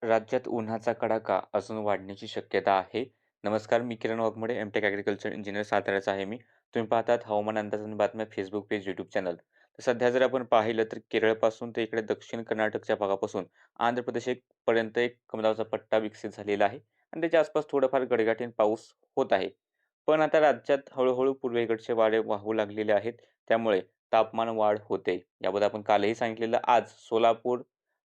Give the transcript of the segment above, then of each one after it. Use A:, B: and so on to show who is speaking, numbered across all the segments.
A: राज्यात उन्हाचा कडाका अजून वाढण्याची शक्यता आहे. नमस्कार, मी किरण वाघमोडे, एम.टेक ॲग्रीकल्चर इंजिनियर साताऱ्याचा आहे मी. तुम्ही पाहतात हवामान अंदाज आणि बातम्या फेसबुक पेज, यूट्यूब चॅनल. तर सध्या जर आपण पाहिलं तर केरळपासून ते इकडे दक्षिण कर्नाटकच्या भागापासून आंध्र प्रदेश पर्यंत एक कमदावचा पट्टा विकसित झालेला आहे आणि त्याच्या आसपास थोडाफार गडगडाटी पाऊस होत आहे. पण आता राज्यात हळू पूर्वेकडचे वारे वाहू लागलेले आहेत. त्यामुळे तापमान वाढ होते. याबद्दल आपण कालही सांगितलेलं. आज सोलापूर,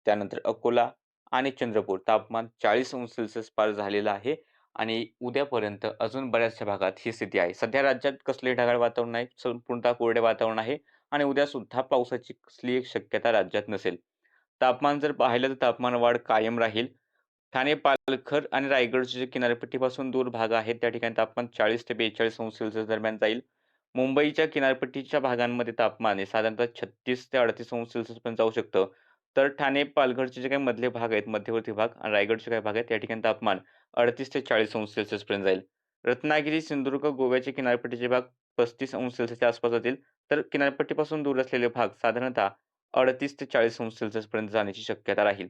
A: त्यानंतर अकोला आणि चंद्रपूर तापमान 40 अंश सेल्सिअस पार झालेलं आहे आणि उद्यापर्यंत अजून बऱ्याचशा भागात ही स्थिती आहे. सध्या राज्यात कसले ढगाळ वातावरण नाही, संपूर्णतः कोरडे वातावरण आहे आणि उद्या सुद्धा पावसाची कसली एक शक्यता राज्यात नसेल. तापमान जर पाहिलं तर तापमान वाढ कायम राहील. ठाणे, पालघर आणि रायगडचे जे किनारपट्टीपासून दूर भाग आहेत, त्या ठिकाणी तापमान 40 ते 42 अंश सेल्सिअस दरम्यान जाईल. मुंबईच्या किनारपट्टीच्या भागांमध्ये तापमान आहे साधारणतः 36 ते 38 अंश सेल्सिअस पर्यंत जाऊ शकतं. तर ठाणे, पालघरचे जे काही मधले भाग आहेत, मध्यवर्ती भाग आणि रायगडचे काही भाग आहेत, त्या ठिकाणी तापमान 38 ते 40 अंश सेल्सिअस पर्यंत जाईल. रत्नागिरी, सिंधुदुर्ग, गोव्याचे किनारपट्टीचे भाग 35 अंश सेल्सिअसच्या आसपास जातील. तर किनारपट्टीपासून दूर असलेले भाग साधारणतः 38 ते 40 अंश सेल्सिअस पर्यंत जाण्याची शक्यता राहील.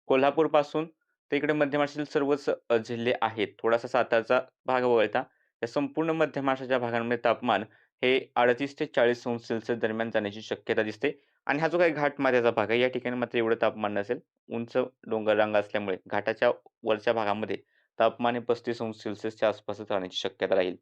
A: कोल्हापूरपासून ते इकडे मध्य महाराष्ट्रातील सर्वच जिल्हे आहेत. थोडासा सातारचा भाग वगळता या संपूर्ण मध्य महाराष्ट्राच्या भागांमध्ये तापमान हे 38 ते 40 अंश सेल्सिअस दरम्यान जाण्याची शक्यता दिसते. आणि हा जो काही घाटमाथ्याचा भाग आहे, या ठिकाणी मात्र एवढं तापमान नसेल. उंच डोंगर रांगा असल्यामुळे घाटाच्या वरच्या भागामध्ये तापमान हे 35 अंश सेल्सिअसच्या आसपासच राहण्याची शक्यता राहील.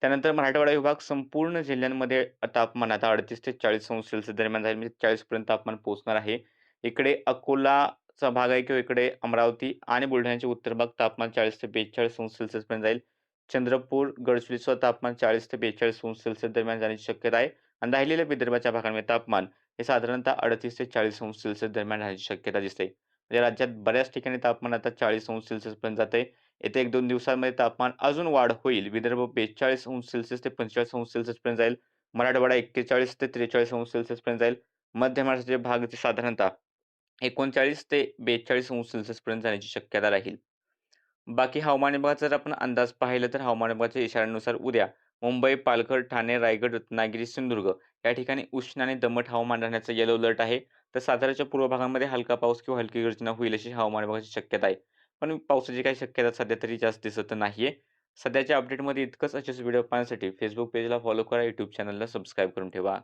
A: त्यानंतर मराठवाडा विभाग संपूर्ण जिल्ह्यांमध्ये तापमान आता 38 ते 40 अंश सेल्सिअस दरम्यान जाईल. म्हणजे 40 पर्यंत तापमान पोहोचणार आहे. इकडे अकोलाचा भाग आहे किंवा इकडे अमरावती आणि बुलढाण्याचे उत्तर भाग तापमान 40 ते 42 अंश सेल्सिअस पर्यंत जाईल. चंद्रपूर, गडचिरोलीचं तापमान 40 ते 42 अंश सेल्सिअस दरम्यान जाण्याची शक्यता आहे आणि राहिलेल्या विदर्भाच्या भागांमध्ये तापमान हे साधारणतः 38 ते 40 अंश सेल्सिअस दरम्यान राहण्याची शक्यता दिसते. म्हणजे राज्यात बऱ्याच ठिकाणी तापमान आता 40 अंश सेल्सिअसपर्यंत जातंय. येत्या 1-2 दिवसांमध्ये तापमान अजून वाढ होईल. विदर्भ 42 अंश सेल्सिअस ते 45 अंश सेल्सिअसपर्यंत जाईल. मराठवाडा 41 ते 43 अंश सेल्सिअसपर्यंत जाईल. मध्य महाराष्ट्राचे भाग ते साधारणतः 39 ते 42 अंश सेल्सिअसपर्यंत जाण्याची शक्यता राहील. बाकी हवामान विभागाचा जर आपण अंदाज पाहिला तर हवामान विभागाच्या इशाऱ्यानुसार उद्या मुंबई, पालघर, ठाणे, रायगड, रत्नागिरी, सिंधुदुर्ग या ठिकाणी उष्ण आणि दमट हवामान राहण्याचा येलो अलर्ट आहे. तर साताऱ्याच्या पूर्व भागामध्ये हलका पाऊस किंवा हलकी गर्जना होईल अशी हवामान विभागाची शक्यता आहे. पण पावसाची काही शक्यता सध्या तरी जास्त दिसत नाहीये. सध्याच्या अपडेटमध्ये इतकंच. असेच व्हिडिओ पाहण्यासाठी Facebook पेजला फॉलो करा, YouTube चॅनलला सबस्क्राईब करून ठेवा.